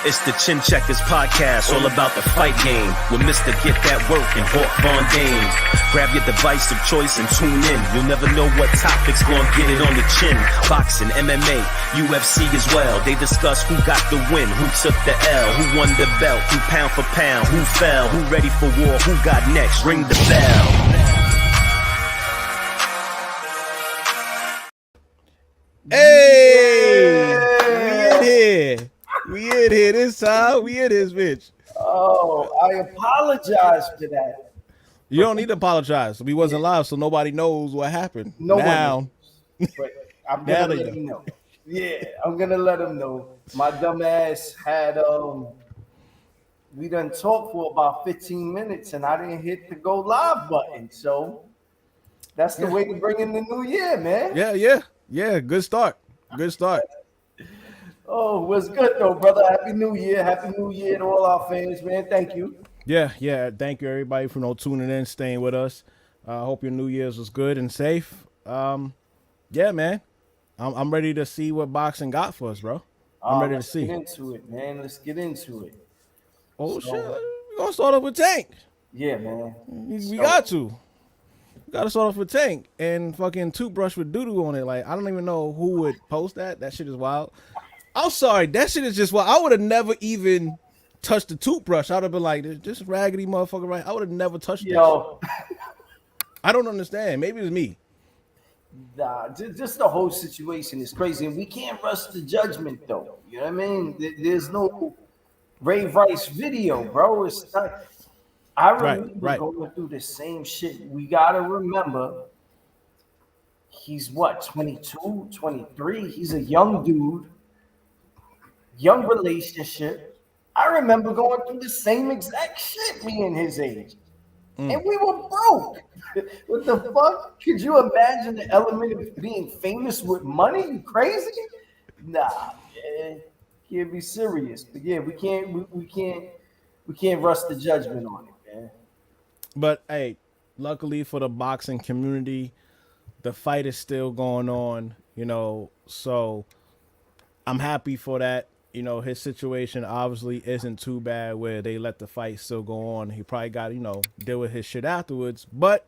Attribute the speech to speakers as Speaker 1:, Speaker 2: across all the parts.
Speaker 1: It's the Chin Checkers podcast, all about the fight game. With Mr. Get That Work and Hawk Von Dame. Grab your device of choice and tune in. You'll never know what topics gonna get it on the chin. Boxing, MMA, UFC as well. They discuss who got the win, who took the L, who won the belt, who pound for pound, who fell, who ready for war, who got next. Ring the bell.
Speaker 2: Hey, we in here this time. We in this bitch.
Speaker 3: Oh, I apologize for that.
Speaker 2: You don't need to apologize. We wasn't live, so nobody knows what happened.
Speaker 3: No
Speaker 2: now,
Speaker 3: one knows. But I'm gonna let him know. Yeah, I'm gonna let him know. My dumb ass had we done talked for about 15 minutes and I didn't hit the go live button. So that's the way to bring in the new year, man.
Speaker 2: Yeah. Good start.
Speaker 3: Oh, what's good though, brother? Happy New Year. Happy New Year to all our fans, man. Thank you.
Speaker 2: Yeah. Thank you everybody for tuning in, staying with us. I hope your New Year's was good and safe. Yeah, man. I'm ready to see what boxing got for us, bro. I'm ready to see.
Speaker 3: Let's get into it, man. Let's get into it.
Speaker 2: Oh shit. We're gonna start off with Tank.
Speaker 3: Yeah, man.
Speaker 2: We got to. Gotta start off with Tank and fucking toothbrush with doo-doo on it. Like, I don't even know who would post that. That shit is wild. I'm sorry. That shit is just wild. I would have never even touched the toothbrush. I would have been like, this raggedy motherfucker, right? I would have never touched it. I don't understand. Maybe it's me.
Speaker 3: Nah, just the whole situation is crazy. And we can't rush the judgment, though. You know what I mean? There's no Ray Rice video, bro. It's not... I remember going through the same shit. We got to remember, he's what, 22, 23? He's a young dude, young relationship. I remember going through the same exact shit, me and his age. And we were broke. What the fuck? Could you imagine the element of being famous with money? You crazy? Nah, man. Can't be serious. But yeah, we can't rush the judgment on it.
Speaker 2: But hey, luckily for the boxing community, the fight is still going on, so I'm happy for that. His situation obviously isn't too bad where they let the fight still go on. He probably got, deal with his shit afterwards. But,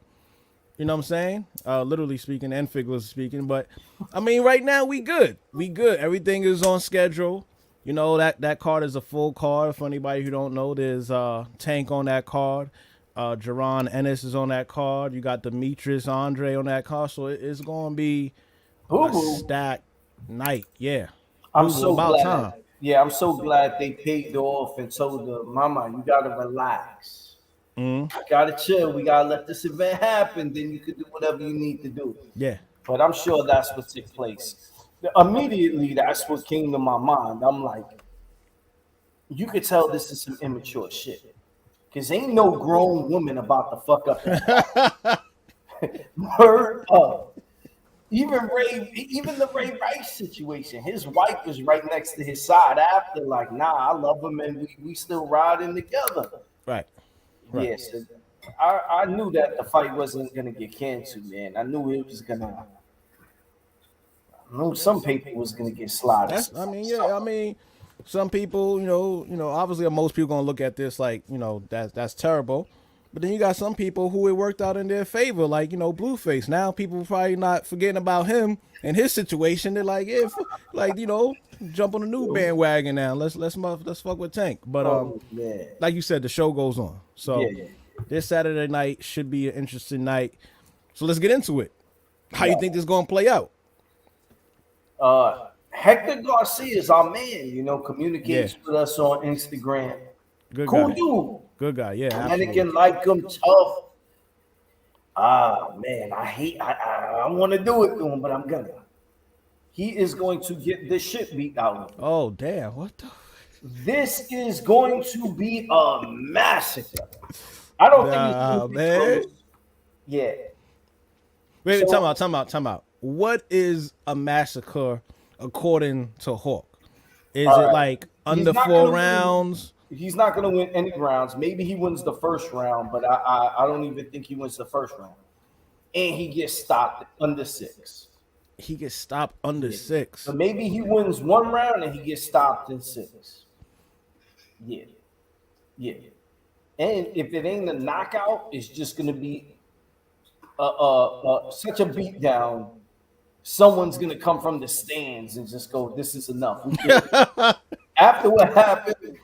Speaker 2: you know what I'm saying? Literally speaking and figuratively speaking. But, I mean, right now we good. Everything is on schedule. That card is a full card. For anybody who don't know, there's Tank on that card. Jaron Ennis is on that card. You got Demetrius Andre on that card. So it's going to be a stacked night. Yeah.
Speaker 3: I'm so glad. Yeah, I'm so glad they paid off and told the mama, you got to relax. You got to chill. We got to let this event happen. Then you can do whatever you need to do.
Speaker 2: Yeah.
Speaker 3: But I'm sure that's what took place. Immediately, that's what came to my mind. I'm like, you could tell this is some immature shit. Because ain't no grown woman about to fuck up that. Word up. Even the Ray Rice situation, his wife was right next to his side after, like, nah, I love him and we still riding together.
Speaker 2: Right.
Speaker 3: Yes. Yeah, so I knew that the fight wasn't going to get canceled, man. I knew it was going to. I knew some people was going to get slaughtered.
Speaker 2: Some people, obviously most people gonna look at this like, that's terrible. But then you got some people who it worked out in their favor, like, Blueface. Now people probably not forgetting about him and his situation. They're like, jump on a new bandwagon now. Let's fuck with Tank. But like you said, the show goes on. So this Saturday night should be an interesting night. So let's get into it. How you think this is gonna play out?
Speaker 3: Hector Garcia is our man, communicates with us on Instagram. Cool dude.
Speaker 2: Good guy, yeah.
Speaker 3: Mannequin like him, tough. Man, I want to do it to him, but I'm gonna. He is going to get this shit beat out of him.
Speaker 2: Oh, damn. What the?
Speaker 3: This is going to be a massacre. I don't think it's going to be close. Yeah.
Speaker 2: Wait, time out. What is a massacre according to Hawk? Is it like under 4 rounds?
Speaker 3: He's not going to win any rounds. Maybe he wins the first round, but I don't even think he wins the first round. And he gets stopped under 6.
Speaker 2: He gets stopped under 6.
Speaker 3: So maybe he wins 1 round and he gets stopped in 6. Yeah, yeah. And if it ain't a knockout, it's just gonna be such a beatdown. Someone's gonna come from the stands and just go, "This is enough." After what happened,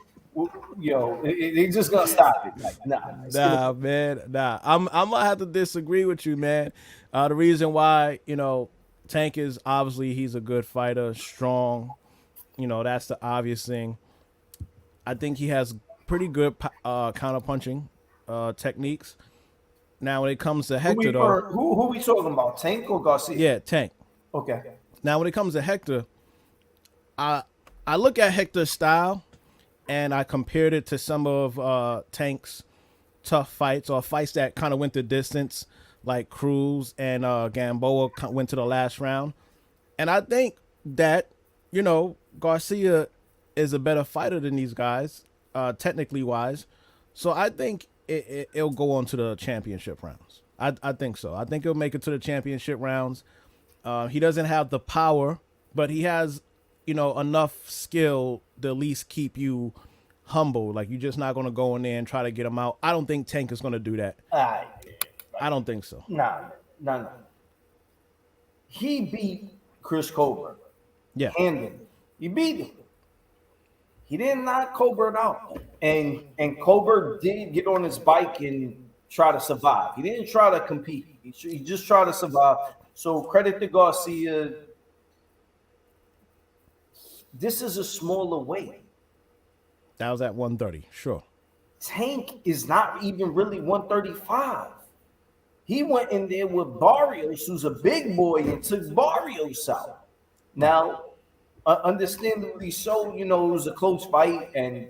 Speaker 3: they just gonna stop it. Like, nah, it's gonna.
Speaker 2: Nah, man, nah. I'm gonna have to disagree with you, man. The reason why, Tank is obviously he's a good fighter, strong. That's the obvious thing. I think he has pretty good counter punching techniques. Now, when it comes to Hector, though,
Speaker 3: Who we talking about? Tank or Garcia?
Speaker 2: yeah, Tank.
Speaker 3: Okay.
Speaker 2: Now, when it comes to Hector, I look at Hector's style and I compared it to some of Tank's tough fights or fights that kind of went the distance, like Cruz and Gamboa went to the last round. And I think that, Garcia is a better fighter than these guys, technically wise. So I think it'll go on to the championship rounds. I think so. I think he'll make it to the championship rounds. He doesn't have the power, but he has, enough skill to at least keep you humble. Like, you're just not going to go in there and try to get him out. I don't think Tank is going to do that. I don't think so.
Speaker 3: Nah. He beat Chris Colbert.
Speaker 2: Yeah.
Speaker 3: Handily. He beat him. He didn't knock Colbert out. And Colbert did get on his bike and try to survive. He didn't try to compete. He just tried to survive. So credit to Garcia. This is a smaller weight.
Speaker 2: That was at 130, sure.
Speaker 3: Tank is not even really 135. He went in there with Barrios, who's a big boy, and took Barrios out. Now, understandably so, it was a close fight, and,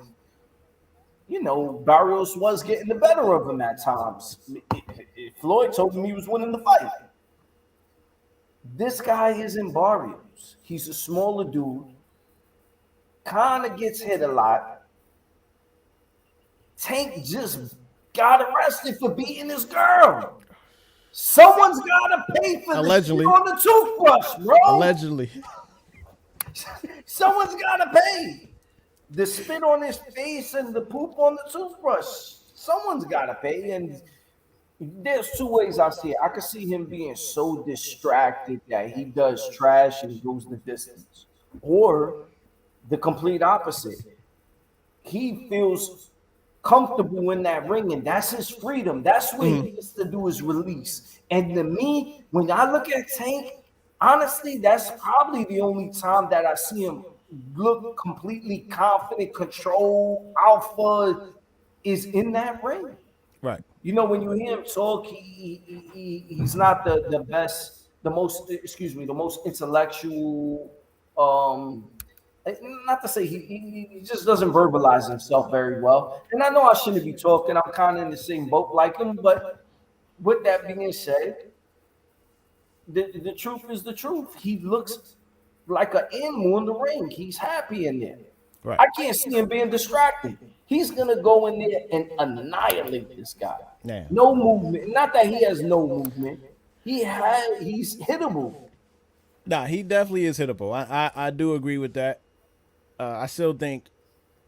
Speaker 3: Barrios was getting the better of him at times. Floyd told him he was winning the fight. This guy isn't Barrios. He's a smaller dude, kind of gets hit a lot. Tank just got arrested for beating his girl. Someone's got to pay for
Speaker 2: Allegedly.
Speaker 3: the shit on the toothbrush, bro.
Speaker 2: Allegedly.
Speaker 3: Someone's got to pay. The spit on his face and the poop on the toothbrush. Someone's got to pay. And there's two ways I see it. I can see him being so distracted that he does trash and goes the distance. Or the complete opposite. He feels comfortable in that ring, and that's his freedom. That's what he gets to do is release. And to me, when I look at Tank, honestly, that's probably the only time that I see him look completely confident, control, alpha is in that ring.
Speaker 2: Right.
Speaker 3: When you hear him talk, he's not the best, the most intellectual. Not to say he just doesn't verbalize himself very well. And I know I shouldn't be talking. I'm kind of in the same boat like him. But with that being said, the truth is the truth. He looks like an animal in the ring. He's happy in there.
Speaker 2: Right.
Speaker 3: I can't see him being distracted. He's going to go in there and annihilate this guy.
Speaker 2: Yeah.
Speaker 3: No movement. Not that he has no movement. He's hittable.
Speaker 2: Nah, he definitely is hittable. I do agree with that. I still think,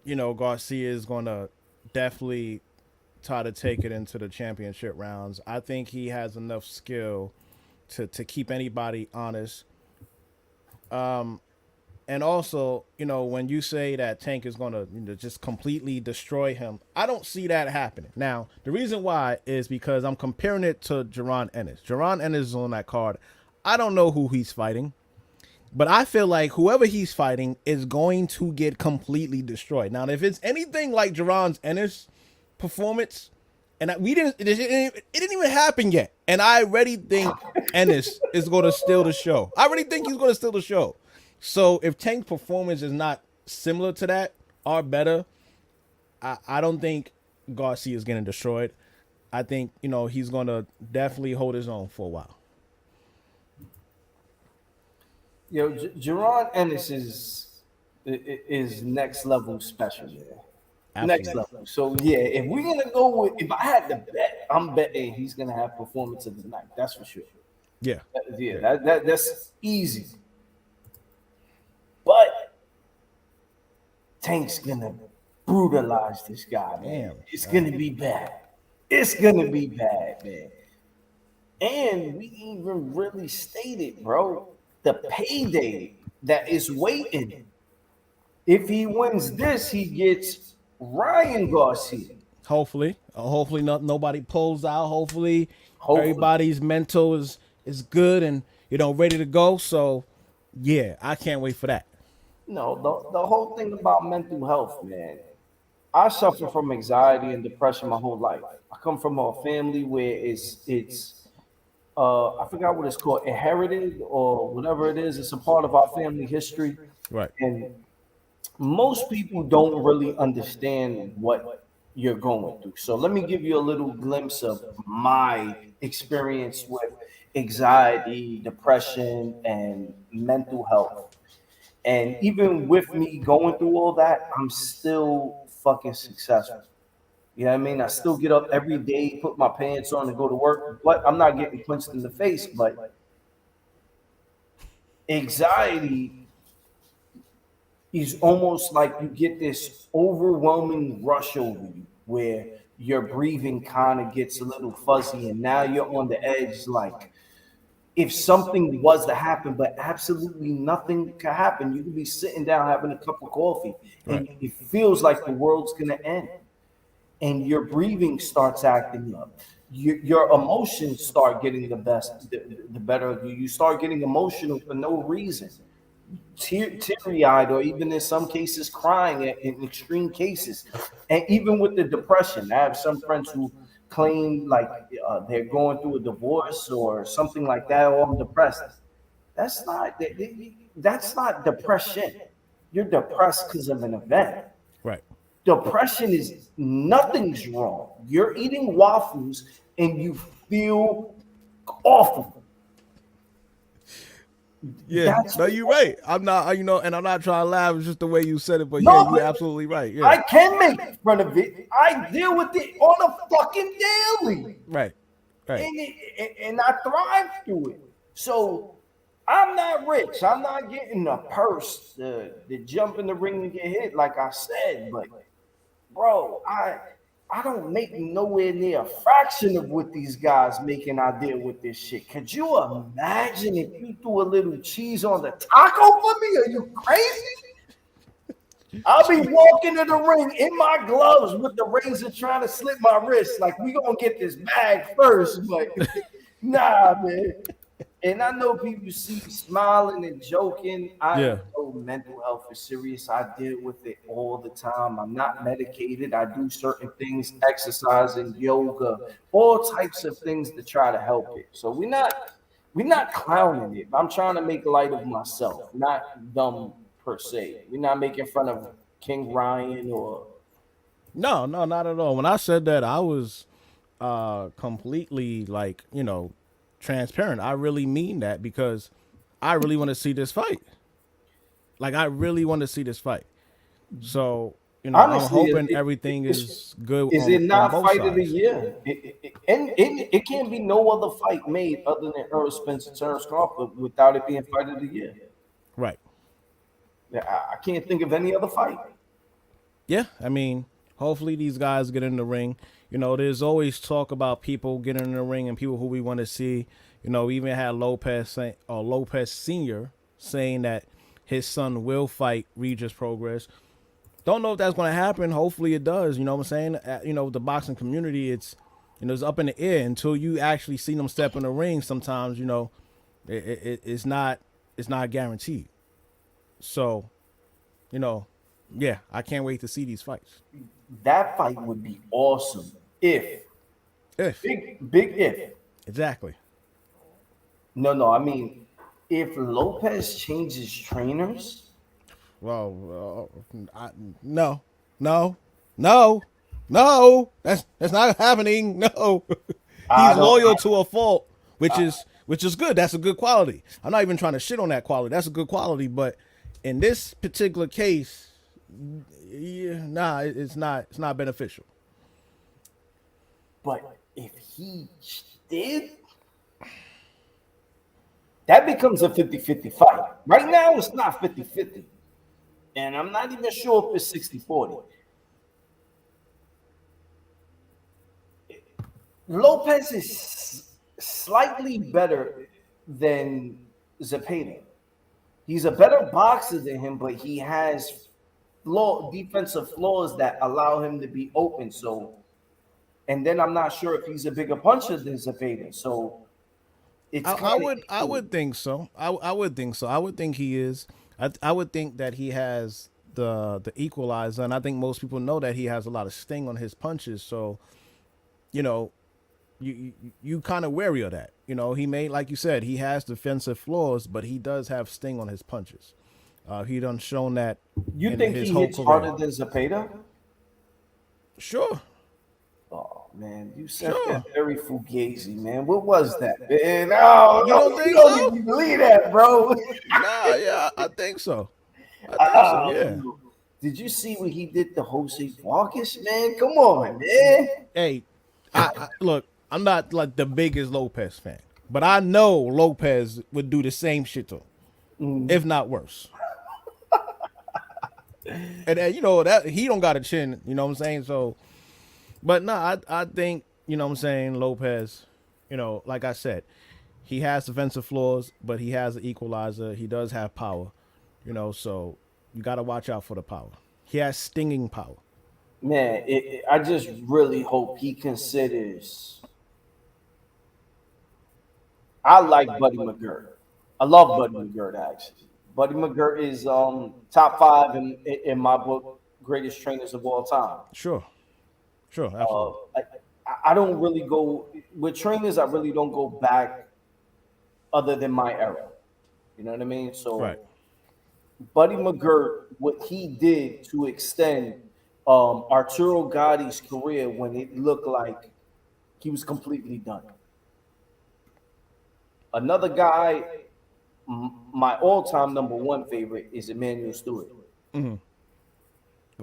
Speaker 2: Garcia is going to definitely try to take it into the championship rounds. I think he has enough skill to keep anybody honest. And also, when you say that Tank is going to just completely destroy him, I don't see that happening. Now, the reason why is because I'm comparing it to Jaron Ennis. Jaron Ennis is on that card. I don't know who he's fighting, but I feel like whoever he's fighting is going to get completely destroyed. Now, if it's anything like Jaron Ennis' performance, and it didn't even happen yet, and I already think Ennis is going to steal the show. I already think he's going to steal the show. So if Tank's performance is not similar to that or better, I don't think Garcia is getting destroyed. I think, he's going to definitely hold his own for a while.
Speaker 3: Jaron Ennis is next level special.
Speaker 2: Absolutely.
Speaker 3: Next level. So, if we're going to go with, if I had to bet, I'm betting he's going to have performance of the night. That's for sure.
Speaker 2: Yeah.
Speaker 3: That's easy. But Tank's gonna brutalize this guy, man. It's gonna be bad. It's gonna be bad, man. And we even really stated, bro, the payday that is waiting. If he wins this, he gets Ryan Garcia.
Speaker 2: Hopefully nobody pulls out. Hopefully,
Speaker 3: Hopefully.
Speaker 2: everybody's mental is good and ready to go. So yeah, I can't wait for that.
Speaker 3: No, the whole thing about mental health, man. I suffer from anxiety and depression my whole life. I come from a family where it's I forgot what it's called, inherited or whatever it is. It's a part of our family history.
Speaker 2: Right.
Speaker 3: And most people don't really understand what you're going through. So let me give you a little glimpse of my experience with anxiety, depression, and mental health. And even with me going through all that, I'm still fucking successful. You know what I mean? I still get up every day, put my pants on, and go to work, but I'm not getting punched in the face. But anxiety is almost like you get this overwhelming rush over you where your breathing kind of gets a little fuzzy, and now you're on the edge. Like if something was to happen, but absolutely nothing could happen, you could be sitting down having a cup of coffee, and it feels like the world's gonna end. And your breathing starts acting up. Your emotions start getting the better of you. You start getting emotional for no reason, teary-eyed, or even in some cases crying in extreme cases. And even with the depression, I have some friends who claim like they're going through a divorce or something like that, or I'm depressed. That's not depression. You're depressed because of an event.
Speaker 2: Right.
Speaker 3: Depression is nothing's wrong. You're eating waffles and you feel awful.
Speaker 2: Yeah, no, you're right. I'm not, and I'm not trying to laugh. It's just the way you said it, but
Speaker 3: No,
Speaker 2: yeah, you're absolutely right. Yeah,
Speaker 3: I can make fun of it. I deal with it on a fucking daily.
Speaker 2: right.
Speaker 3: And I thrive through it. So I'm not rich. I'm not getting a purse to jump in the ring and get hit, like I said. But bro, I don't make nowhere near a fraction of what these guys make, and I deal with this shit. Could you imagine if you threw a little cheese on the taco for me? Are you crazy? I'll be walking to the ring in my gloves with the razor trying to slit my wrist. Like, we gonna get this bag first, but nah, man. And I know people see smiling and joking. I know mental health is serious. I deal with it all the time. I'm not medicated. I do certain things, exercising, yoga, all types of things to try to help it. So we're not clowning it. I'm trying to make light of myself, not dumb per se. We're not making fun of King Ryan or
Speaker 2: No, not at all. When I said that, I was completely like, transparent. I really mean that because I really want to see this fight. Like, I really want to see this fight. So,
Speaker 3: honestly,
Speaker 2: I'm hoping everything is good.
Speaker 3: Is it not fight of the year? It can't be no other fight made other than Earl Spence and Terrence Crawford without it being fight of the year.
Speaker 2: Right.
Speaker 3: I can't think of any other fight.
Speaker 2: Yeah, I mean, hopefully these guys get in the ring. There's always talk about people getting in the ring and people who we want to see. We even had Lopez Sr. saying that his son will fight Regis Progress. Don't know if that's going to happen. Hopefully it does. You know what I'm saying? The boxing community, it's up in the air until you actually see them step in the ring. Sometimes, it's not guaranteed. So, yeah, I can't wait to see these fights.
Speaker 3: That fight would be awesome if big if.
Speaker 2: Exactly.
Speaker 3: No, I mean, if Lopez changes trainers.
Speaker 2: Well, no, that's not happening. No, he's loyal to a fault, which is good. That's a good quality. I'm not even trying to shit on that quality. That's a good quality, but in this particular case, it's not beneficial.
Speaker 3: But if he did, that becomes a 50-50 fight. Right now, it's not 50-50. And I'm not even sure if it's 60-40. Lopez is slightly better than Zepeda. He's a better boxer than him, but he has defensive flaws that allow him to be open. So, and then I'm not sure if he's a bigger puncher than Zepeda. So it's kind of
Speaker 2: I would think so. I would think so. I would think he is. I would think that he has the equalizer, and I think most people know that he has a lot of sting on his punches. So, you know, you kind of wary of that. You know, he may, like you said, he has defensive flaws, but he does have sting on his punches. He done shown that.
Speaker 3: You
Speaker 2: in
Speaker 3: think
Speaker 2: his
Speaker 3: he
Speaker 2: whole
Speaker 3: hits
Speaker 2: career.
Speaker 3: harder than Zepeda?
Speaker 2: Sure.
Speaker 3: Oh man, you said
Speaker 2: Sure.
Speaker 3: that very fugazi, man. What was that, man? No,
Speaker 2: You don't think
Speaker 3: you don't
Speaker 2: so?
Speaker 3: even believe that, bro.
Speaker 2: Nah, yeah, I think so. I think so. Yeah.
Speaker 3: Did you see what he did to Jose Vargas, man? Come on, man.
Speaker 2: Hey, look, I'm not like the biggest Lopez fan, but I know Lopez would do the same shit to him, if not worse. And you know that he don't got a chin, you know what I'm saying? So, but no, I think, you know what I'm saying, Lopez, you know, like I said, he has defensive flaws, but he has an equalizer. He does have power, you know, so you got to watch out for the power. He has stinging power.
Speaker 3: Man, I just really hope he considers. I like Buddy McGirt. I love Buddy McGirt, actually. Buddy McGirt is top five in my book, greatest trainers of all time.
Speaker 2: Sure, absolutely.
Speaker 3: I don't really go with trainers. I really don't go back other than my era. You know what I mean? So,
Speaker 2: Right.
Speaker 3: Buddy McGirt, what he did to extend Arturo Gotti's career when it looked like he was completely done. Another guy, my all-time number one favorite is Emmanuel Stewart.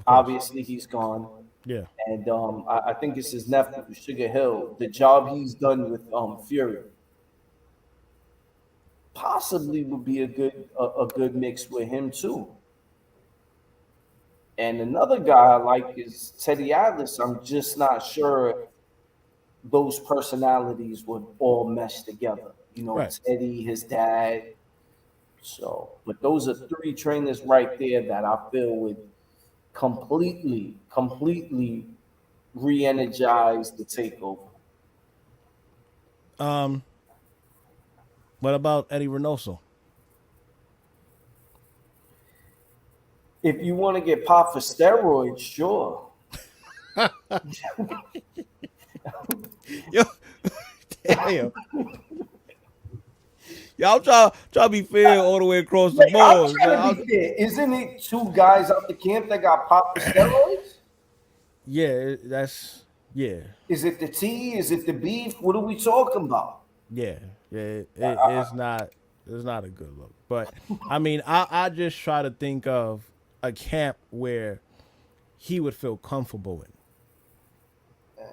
Speaker 3: Obviously, he's gone.
Speaker 2: Yeah.
Speaker 3: And I think it's his nephew, Sugar Hill. The job he's done with Fury possibly would be a good mix with him too. And another guy I like is Teddy Atlas. I'm just not sure those personalities would all mesh together. You know,
Speaker 2: Right.
Speaker 3: Teddy, his dad. So, but those are three trainers right there that I feel would completely re-energize the takeover.
Speaker 2: What about Eddie Reynoso?
Speaker 3: If you want to get popped for steroids, sure.
Speaker 2: Yo, damn. Y'all try to be fair all the way across the
Speaker 3: Wait, I'm
Speaker 2: board.
Speaker 3: trying to be fair. Isn't it two guys out the camp that got popped for steroids?
Speaker 2: Yeah, that's yeah.
Speaker 3: Is it the tea? Is it the beef? What are we talking about?
Speaker 2: Yeah. It's not a good look. But I mean, I just try to think of a camp where he would feel comfortable in.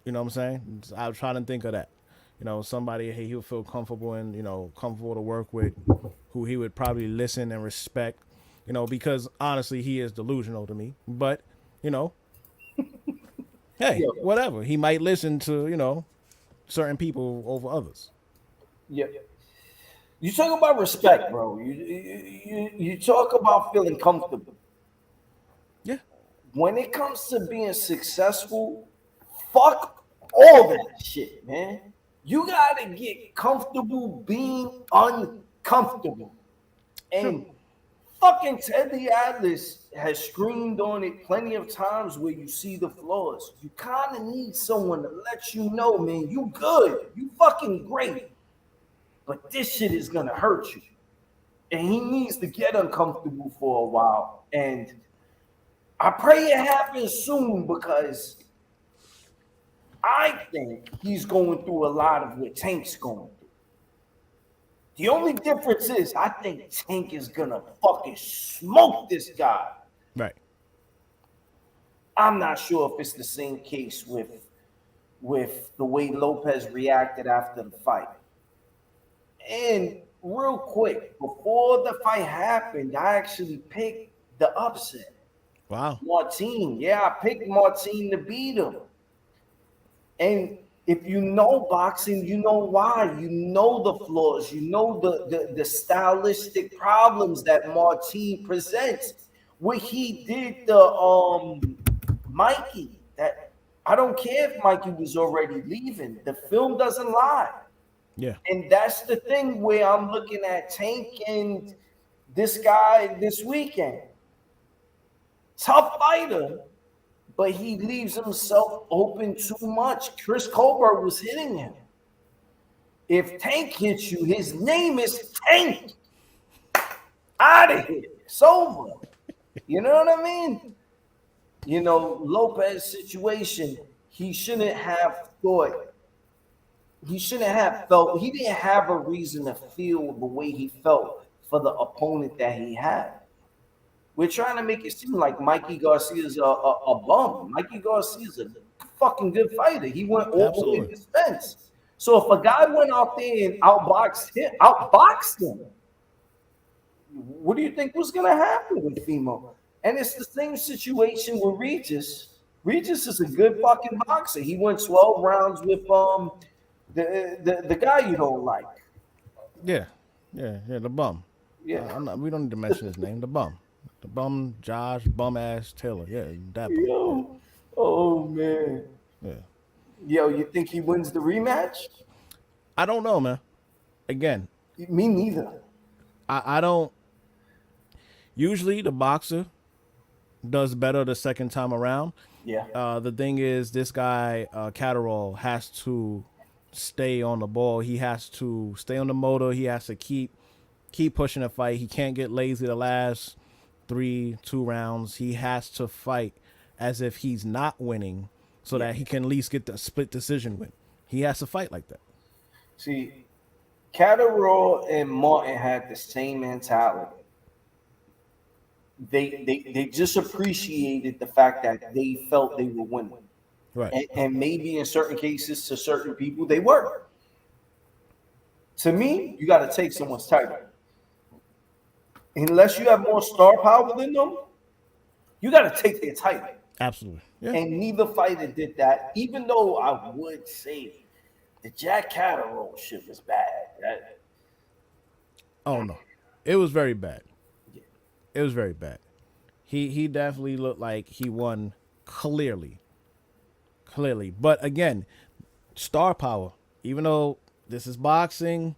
Speaker 2: You know what I'm saying? I was trying to think of that. You know, somebody he would feel comfortable in, you know, comfortable to work with, who he would probably listen and respect, you know, because honestly, he is delusional to me. But, you know, hey, whatever. He might listen to, you know, certain people over others.
Speaker 3: Yeah. You talk about respect, bro. You talk about feeling comfortable.
Speaker 2: Yeah.
Speaker 3: When it comes to being successful, fuck all that shit, man. You gotta get comfortable being uncomfortable. And fucking Teddy Atlas has screamed on it plenty of times where you see the flaws. You kind of need someone to let you know, man, you good. You fucking great. But this shit is gonna hurt you. And he needs to get uncomfortable for a while. And I pray it happens soon because I think he's going through a lot of what Tank's going through. The only difference is I think Tank is gonna fucking smoke this guy.
Speaker 2: Right.
Speaker 3: I'm not sure if it's the same case with the way Lopez reacted after the fight. And real quick, before the fight happened, I actually picked the upset.
Speaker 2: Wow.
Speaker 3: Martin. Yeah, I picked Martin to beat him. And If you know boxing, you know why. You know the flaws. You know the stylistic problems that Martin presents. What he did to Mikey, that I don't care if Mikey was already leaving. The film doesn't lie.
Speaker 2: Yeah.
Speaker 3: And that's the thing where I'm looking at Tank and this guy this weekend. Tough fighter, but he leaves himself open too much. Chris Colbert was hitting him. If Tank hits you, his name is Tank. Out of here. It's over. You know what I mean? You know, Lopez situation, he shouldn't have thought, he shouldn't have felt, he didn't have a reason to feel the way he felt for the opponent that he had. We're trying to make it seem like Mikey Garcia is a bum. Mikey Garcia is a fucking good fighter. He went all the way in his fence. So if a guy went out there and outboxed him, what do you think was going to happen with Fimo? And it's the same situation with Regis. Regis is a good fucking boxer. He went 12 rounds with the guy you don't like.
Speaker 2: Yeah, the bum.
Speaker 3: Yeah.
Speaker 2: We don't need to mention his name. The bum. The bum, Josh, bum ass Taylor. Yeah, that bum.
Speaker 3: Yo. Oh man.
Speaker 2: Yeah.
Speaker 3: Yo, you think he wins the rematch?
Speaker 2: I don't know, man. Again,
Speaker 3: Me neither.
Speaker 2: I don't. Usually, the boxer does better the second time around.
Speaker 3: Yeah.
Speaker 2: The thing is, this guy Catterall has to stay on the ball. He has to stay on the motor. He has to keep pushing the fight. He can't get lazy the last 2 rounds. He has to fight as if he's not winning, so that he can at least get the split decision win. He has to fight like that.
Speaker 3: See, Catterall and Martin had the same mentality. They just appreciated the fact that they felt they were winning.
Speaker 2: Right.
Speaker 3: And maybe in certain cases, to certain people, they were. To me, you got to take someone's title. Unless you have more star power than them, you got to take their title.
Speaker 2: Absolutely. Yeah.
Speaker 3: And neither fighter did that, even though I would say the Jack Catterall shit was bad.
Speaker 2: Oh, no. It was very bad. It was very bad. He definitely looked like he won clearly. But again, star power, even though this is boxing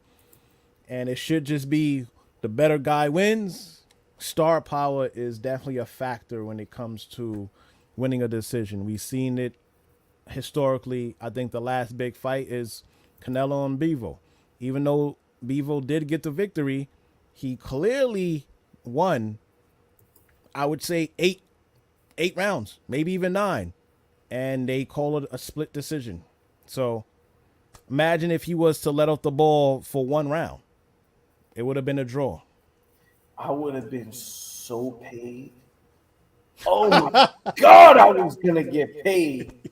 Speaker 2: and it should just be the better guy wins, star power is definitely a factor when it comes to winning a decision. We've seen it historically. I think the last big fight is Canelo and Bivol. Even though Bivol did get the victory, he clearly won, I would say, eight rounds, maybe even 9. And they call it a split decision. So imagine if he was to let off the ball for 1 round. It would have been a draw.
Speaker 3: I would have been so paid. Oh my God, I was gonna get paid.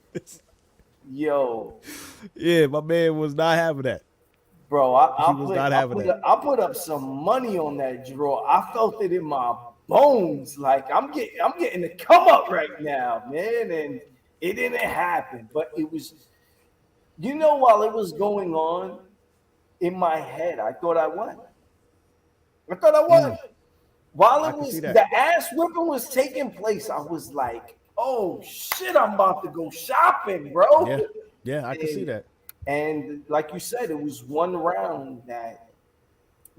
Speaker 3: Yo.
Speaker 2: Yeah, my man was not having that.
Speaker 3: Bro, I put up some money on that draw. I felt it in my bones. Like I'm getting to come up right now, man. And it didn't happen. But it was, while it was going on in my head, I thought I won. While it was the ass whipping was taking place, I was like, oh shit, I'm about to go shopping, bro.
Speaker 2: Yeah, I can see that.
Speaker 3: And like you said, it was 1 round that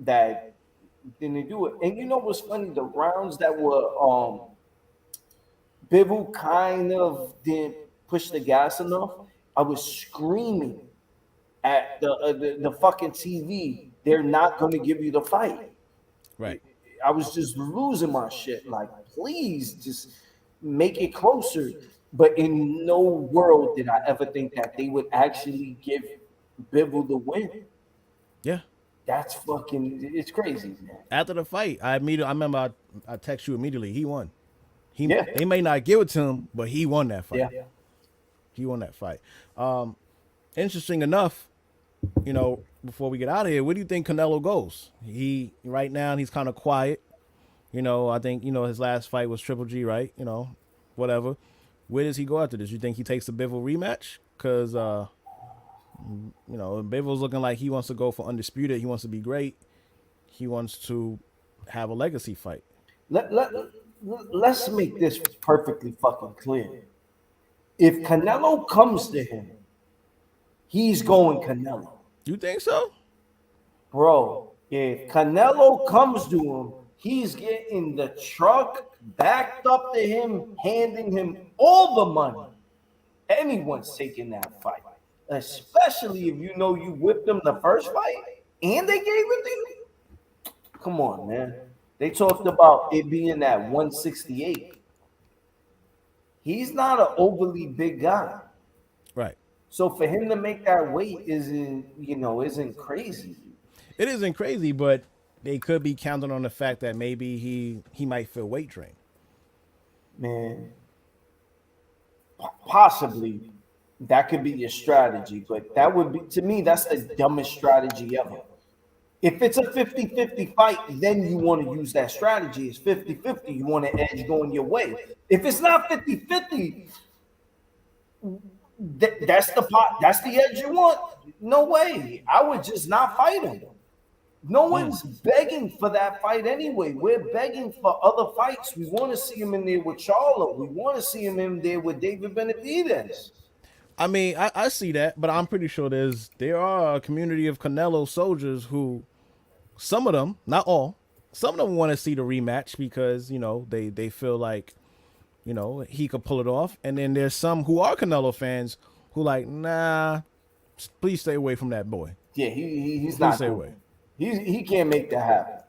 Speaker 3: didn't do it. And you know what's funny? The rounds that were Bivol kind of didn't push the gas enough. I was screaming at the fucking TV. They're not going to give you the fight.
Speaker 2: Right.
Speaker 3: I was just losing my shit. Like, please just make it closer. But in no world did I ever think that they would actually give Bivol the win.
Speaker 2: Yeah.
Speaker 3: That's fucking, it's crazy, man.
Speaker 2: After the fight, I remember I text you immediately. He won. They may not give it to him, but he won that fight.
Speaker 3: Yeah.
Speaker 2: He won that fight. Interesting enough, before we get out of here, where do you think Canelo goes? Right now he's kind of quiet. I think, his last fight was Triple G, right? Whatever. Where does he go after this? You think he takes the Bivol rematch? Because You know, Bivens looking like he wants to go for undisputed. He wants to be great. He wants to have a legacy fight.
Speaker 3: Let's make this perfectly fucking clear. If Canelo comes to him, he's going Canelo.
Speaker 2: You think so?
Speaker 3: Bro, if Canelo comes to him, he's getting the truck backed up to him, handing him all the money. Anyone's taking that fight, especially if you know you whipped them the first fight and they gave it to you. Come on, man. They talked about it being at 168. He's not an overly big guy.
Speaker 2: Right.
Speaker 3: So for him to make that weight isn't crazy.
Speaker 2: It isn't crazy, but they could be counting on the fact that maybe he might feel weight drain.
Speaker 3: Man, possibly that could be your strategy, but that would be, to me, that's the dumbest strategy ever. If it's a 50-50 fight, then you want to use that strategy. It's 50-50. You want an edge going your way. If it's not 50-50, that's the edge you want. No way. I would just not fight him. No one's begging for that fight anyway. We're begging for other fights. We want to see him in there with Charlo. We want to see him in there with David Benavidez.
Speaker 2: I mean, I see that, but I'm pretty sure there are a community of Canelo soldiers who, some of them, not all, some of them want to see the rematch because, you know, they feel like, you know, he could pull it off. And then there's some who are Canelo fans who like, nah, please stay away from that boy.
Speaker 3: Yeah, he's
Speaker 2: Please
Speaker 3: not.
Speaker 2: stay away.
Speaker 3: He can't make that happen.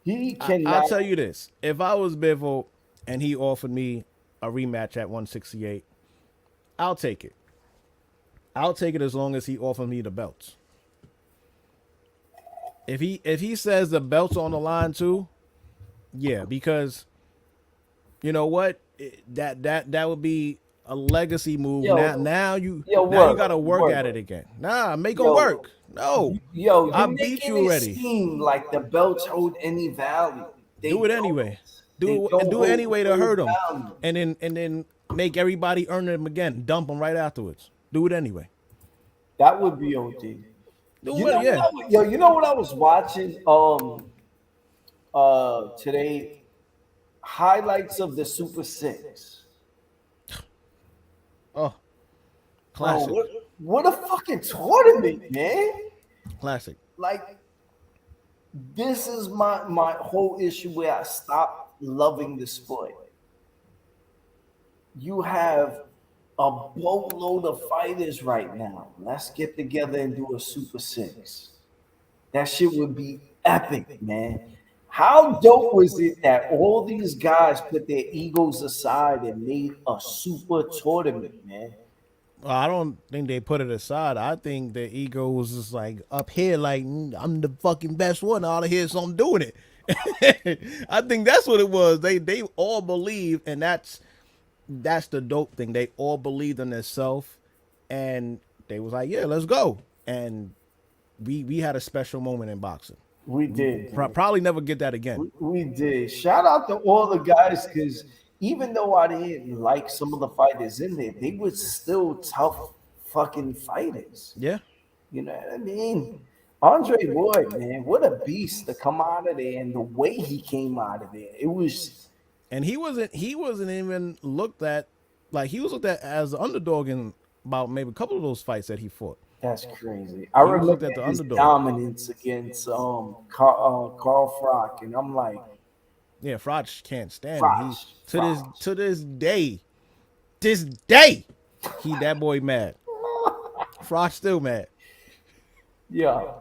Speaker 3: He cannot.
Speaker 2: I'll tell you this. If I was Bivol and he offered me a rematch at 168, I'll take it. I'll take it as long as he offers me the belts. If he says the belt's on the line too, yeah, because you know what? That would be a legacy move. Now you got to work at it again. Nah, make them work. No, I beat you already.
Speaker 3: Seem like the belts hold any value.
Speaker 2: Do it anyway. Do it anyway to hurt them, and then make everybody earn them again. Dump them right afterwards. Do it anyway.
Speaker 3: That would be OD. You know what I was watching today? Highlights of the Super Six.
Speaker 2: Oh, classic.
Speaker 3: What a fucking tournament, man.
Speaker 2: Classic.
Speaker 3: Like, this is my whole issue where I stopped loving the sport. You have a boatload of fighters right now. Let's get together and do a Super Six. That shit would be epic, man. How dope was it that all these guys put their egos aside and made a super tournament, man?
Speaker 2: Well, I don't think they put it aside. I think their ego was just like up here, like I'm the fucking best one out of here, so I'm doing it. I think that's what it was. They all believe, and that's the dope thing. They all believed in themselves, and they was like, yeah, let's go. And we had a special moment in boxing.
Speaker 3: We did.
Speaker 2: Probably never get that again.
Speaker 3: We did. Shout out to all the guys, because even though I didn't like some of the fighters in there, they were still tough fucking fighters.
Speaker 2: Yeah.
Speaker 3: You know what I mean? Andre Ward, man, what a beast to come out of there, and the way he came out of there. It was.
Speaker 2: And he wasn't even looked at, like he was looked at as an underdog in about maybe a couple of those fights that he fought.
Speaker 3: That's crazy. I remember his underdog dominance against Carl Froch, and I'm like,
Speaker 2: yeah, Froch can't stand him. To this day, that boy mad. Froch still mad.
Speaker 3: Yeah,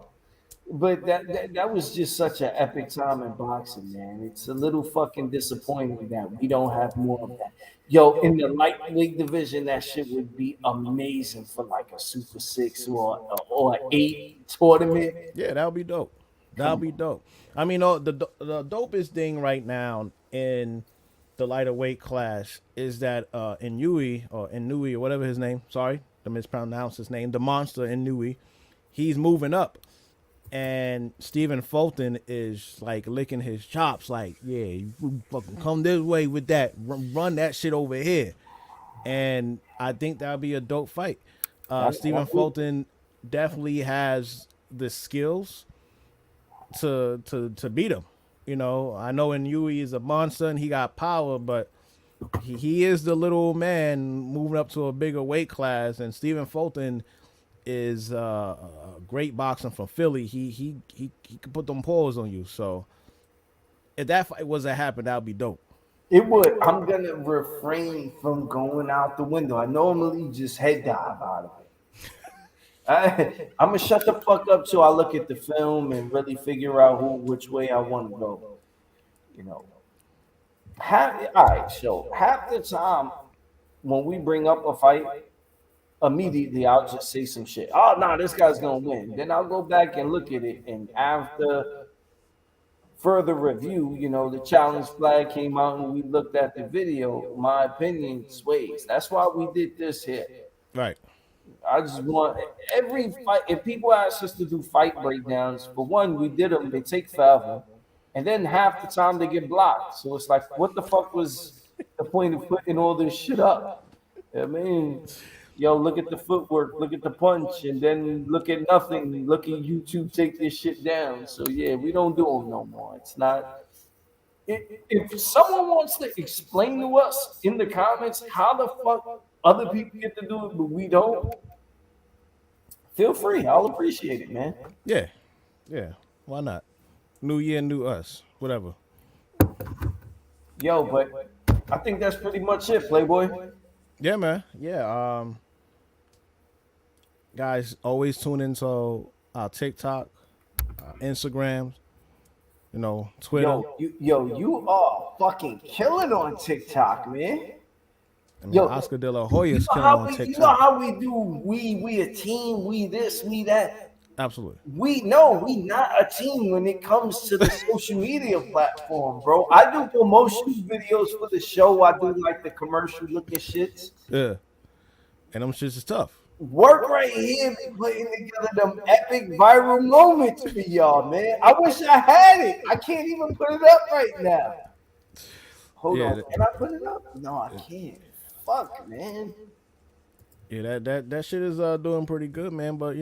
Speaker 3: but that was just such an epic time in boxing, man. It's a little fucking disappointing that we don't have more of that. Yo, in the lightweight division, that shit would be amazing for like a Super Six or 8 tournament.
Speaker 2: Yeah, that would be dope. That'll be dope. I mean, the dopest thing right now in the lighter weight class is that Inui or whatever his name. Sorry, to mispronounce his name. The monster Inui, he's moving up. And Stephen Fulton is like licking his chops, like, yeah, you fucking come this way with that, run that shit over here. And I think that'll be a dope fight. Stephen Fulton definitely has the skills to beat him. You know, I know in Yui is a monster and he got power, but he is the little man moving up to a bigger weight class. And Stephen Fulton is a great boxing from Philly. He can put them paws on you. So if that fight was to happen, that would be dope.
Speaker 3: It would. I'm gonna refrain from going out the window. I normally just head dive out of it. I'm gonna shut the fuck up till I look at the film and really figure out which way I want to go. You know, all right. So half the time when we bring up a fight, immediately I'll just say some shit. Oh no, this guy's gonna win. Then I'll go back and look at it, and after further review, the challenge flag came out and we looked at the video. My opinion sways. That's why we did this here.
Speaker 2: Right.
Speaker 3: I just want every fight. If people ask us to do fight breakdowns, for one, we did them. They take forever, and then half the time they get blocked. So it's like, what the fuck was the point of putting all this shit up? I mean, look at the footwork, look at the punch, and then look at nothing. Look at YouTube take this shit down. So yeah, we don't do them no more. It's not. If someone wants to explain to us in the comments how the fuck other people get to do it, but we don't, feel free. I'll appreciate it, man.
Speaker 2: Yeah. Yeah. Why not? New year, new us. Whatever.
Speaker 3: Yo, but I think that's pretty much it, Playboy.
Speaker 2: Yeah, man. Yeah. Guys, always tune into our TikTok, Instagrams, Twitter.
Speaker 3: You are fucking killing on TikTok, man.
Speaker 2: I mean, Oscar De La Hoya's killing on TikTok.
Speaker 3: You know how we do? We a team. We this, we that.
Speaker 2: Absolutely.
Speaker 3: We not a team when it comes to the social media platform, bro. I do promotion videos for the show. I do like the commercial looking shits.
Speaker 2: Yeah, and them shits is tough.
Speaker 3: Work right here, be putting together them epic viral moments for y'all, man. I wish I had it. I can't even put it up right now. Hold on, can I put it up? No, I can't. Fuck, man.
Speaker 2: Yeah, that shit is doing pretty good, man. But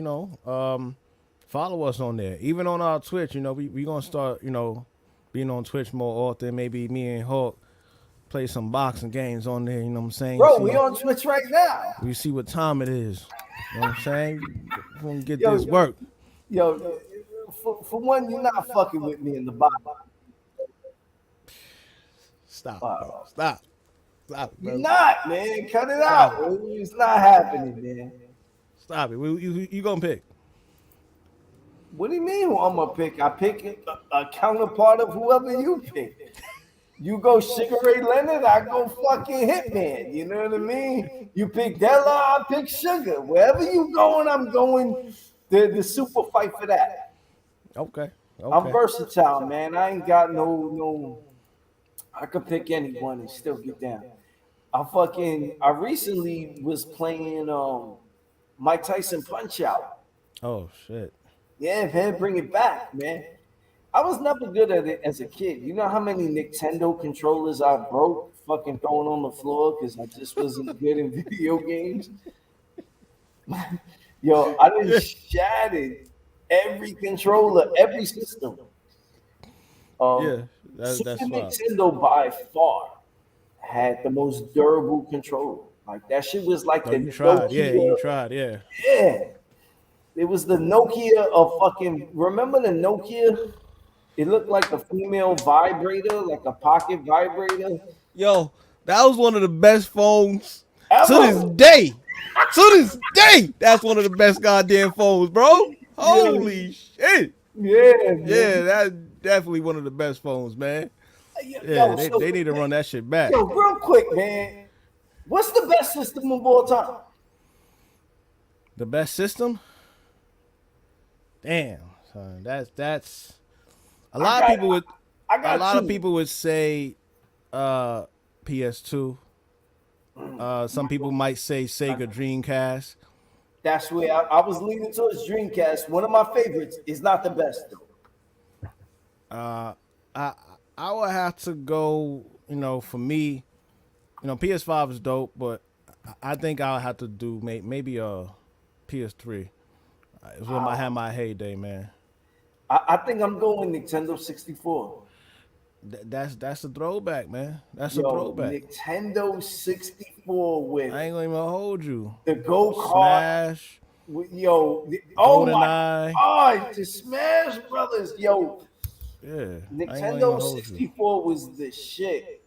Speaker 2: follow us on there. Even on our Twitch, we gonna start, being on Twitch more often. Maybe me and Hawk play some boxing games on there, you know what I'm saying?
Speaker 3: Bro, we on Twitch right now.
Speaker 2: We see what time it is. You know what I'm saying? We're gonna get this work.
Speaker 3: Yo, for one, you're not fucking with me in the box.
Speaker 2: Stop, bro. Stop, bro.
Speaker 3: You're not, man. Cut it out. It's not happening, man.
Speaker 2: Stop it. You gonna pick?
Speaker 3: What do you mean who I'm gonna pick? I pick a counterpart of whoever you pick. You go Sugar Ray Leonard, I go fucking Hitman. You know what I mean? You pick Della, I pick Sugar. Wherever you going, I'm going the super fight for that.
Speaker 2: Okay.
Speaker 3: I'm versatile, man. I ain't got no. I could pick anyone and still get down. I recently was playing Mike Tyson Punch Out.
Speaker 2: Oh shit.
Speaker 3: Yeah, man, bring it back, man. I was never good at it as a kid. You know how many Nintendo controllers I broke fucking throwing on the floor because I just wasn't good in video games? Yo, I done shattered every controller, every system.
Speaker 2: That's
Speaker 3: Nintendo by far had the most durable controller. Like that shit was like the
Speaker 2: Nokia. You tried.
Speaker 3: Yeah. It was the Nokia of fucking. Remember the Nokia? It looked like a female vibrator, like a pocket vibrator.
Speaker 2: Yo, that was one of the best phones ever. To this day, that's one of the best goddamn phones, bro. Holy shit. Yeah, that's definitely one of the best phones, man. They need to run that shit back.
Speaker 3: Yo, real quick, man. What's the best system of all time?
Speaker 2: The best system? Damn, son. That's a lot of people would say PS2. Some people might say Sega Dreamcast.
Speaker 3: That's where I was leaning towards Dreamcast. One of my favorites is not the best though.
Speaker 2: I would have to go, for me, PS5 is dope, but I think I'll have to do maybe a PS3. It's when I had my heyday, man.
Speaker 3: I think I'm going Nintendo 64.
Speaker 2: That's a throwback, man. That's a
Speaker 3: Yo,
Speaker 2: throwback.
Speaker 3: Nintendo 64 with
Speaker 2: I ain't gonna even hold you.
Speaker 3: the go kart.
Speaker 2: Smash,
Speaker 3: Oh my
Speaker 2: GoldenEye.
Speaker 3: God, the Smash Brothers, yo,
Speaker 2: Yeah, I ain't gonna even
Speaker 3: Nintendo
Speaker 2: hold you.
Speaker 3: 64 was the shit.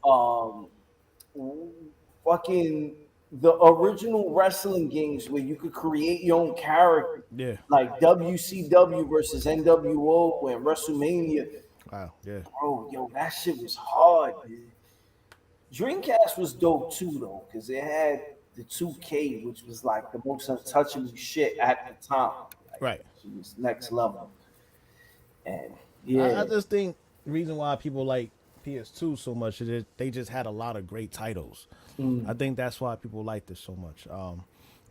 Speaker 3: Fucking the original wrestling games where you could create your own character,
Speaker 2: Yeah.
Speaker 3: like WCW versus NWO and WrestleMania.
Speaker 2: Wow. Yeah.
Speaker 3: Bro, yo, that shit was hard, dude. Dreamcast was dope too, though, because it had the 2K, which was like the most untouchable shit at the time. Like,
Speaker 2: Right.
Speaker 3: it was next level. And
Speaker 2: I
Speaker 3: yeah,
Speaker 2: just think the reason why people like PS2 so much is they just had a lot of great titles. I think that's why people like this so much.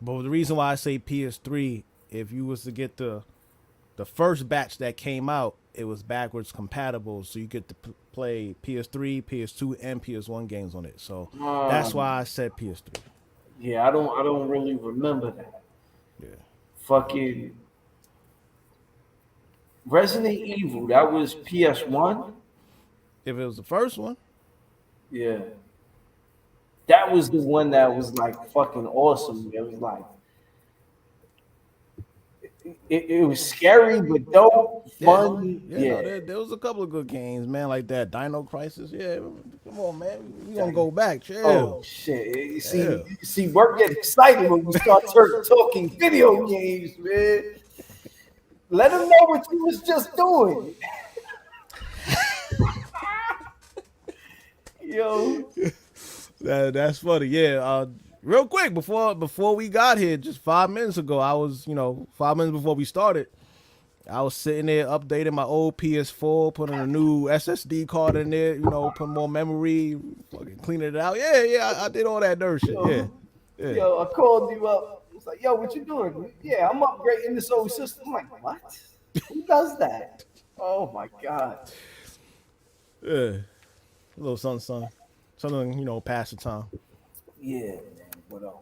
Speaker 2: But the reason why I say PS3, if you was to get the first batch that came out, it was backwards compatible, so you get to play PS3, PS2, and PS1 games on it. So that's why I said PS3.
Speaker 3: yeah, I don't really remember that.
Speaker 2: Yeah.
Speaker 3: Fucking Resident Evil, that was PS1.
Speaker 2: If it was the first one,
Speaker 3: Yeah. That was the one that was like fucking awesome. It was like it was scary but dope, fun.
Speaker 2: No, there was a couple of good games, man, like that Dino Crisis. Yeah, come on, man, we gonna go back. Chill.
Speaker 3: Oh shit! You see,
Speaker 2: Yeah.
Speaker 3: you see, work get excited when we start talking video games, man. Let them know what you was just doing. Yo,
Speaker 2: That's funny. Yeah. Real quick before we got here, just 5 minutes ago, I was 5 minutes before we started, I was sitting there updating my old PS4, putting a new SSD card in there, putting more memory, fucking cleaning it out. Yeah, I did all that dirt shit. Yeah.
Speaker 3: yo, I called you up. It's like, yo, what you doing? Yeah, I'm upgrading this old system. I'm like, what? Who does that? Oh my god.
Speaker 2: Yeah. A little something, pass the time.
Speaker 3: Yeah, man. What else?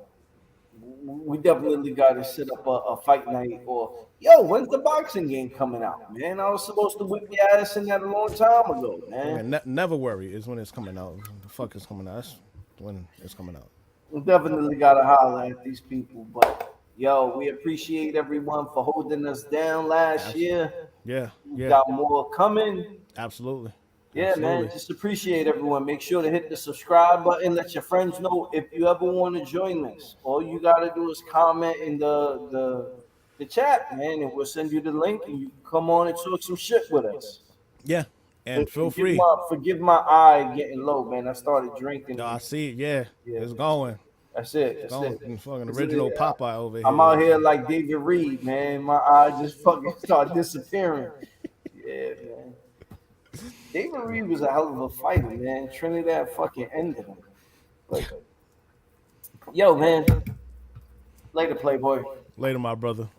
Speaker 3: We definitely got to set up a fight night. Or yo, when's the boxing game coming out, man? I was supposed to whip your ass in that a long time ago, man.
Speaker 2: Never worry is when it's coming out. The fuck is coming out. That's when it's coming out.
Speaker 3: We definitely got to holler at these people. But yo, we appreciate everyone for holding us down last year.
Speaker 2: Yeah.
Speaker 3: We
Speaker 2: Yeah.
Speaker 3: got more coming.
Speaker 2: Absolutely.
Speaker 3: Yeah,
Speaker 2: Absolutely.
Speaker 3: man. Just appreciate everyone. Make sure to hit the subscribe button. Let your friends know if you ever want to join us. All you gotta do is comment in the chat, man, and we'll send you the link, and you can come on and talk some shit with us.
Speaker 2: Yeah. And feel
Speaker 3: Forgive
Speaker 2: free.
Speaker 3: forgive my eye getting low, man. I started drinking.
Speaker 2: No, I see it. Yeah.
Speaker 3: Yeah.
Speaker 2: It's going.
Speaker 3: That's it. That's
Speaker 2: Going.
Speaker 3: it.
Speaker 2: Fucking original Popeye over here.
Speaker 3: I'm out here like David Reed, man. My eye just fucking started disappearing. Yeah, man. David Reed was a hell of a fighter, man. Trinidad fucking ended him. But, yo, man. Later, Playboy.
Speaker 2: Later, my brother.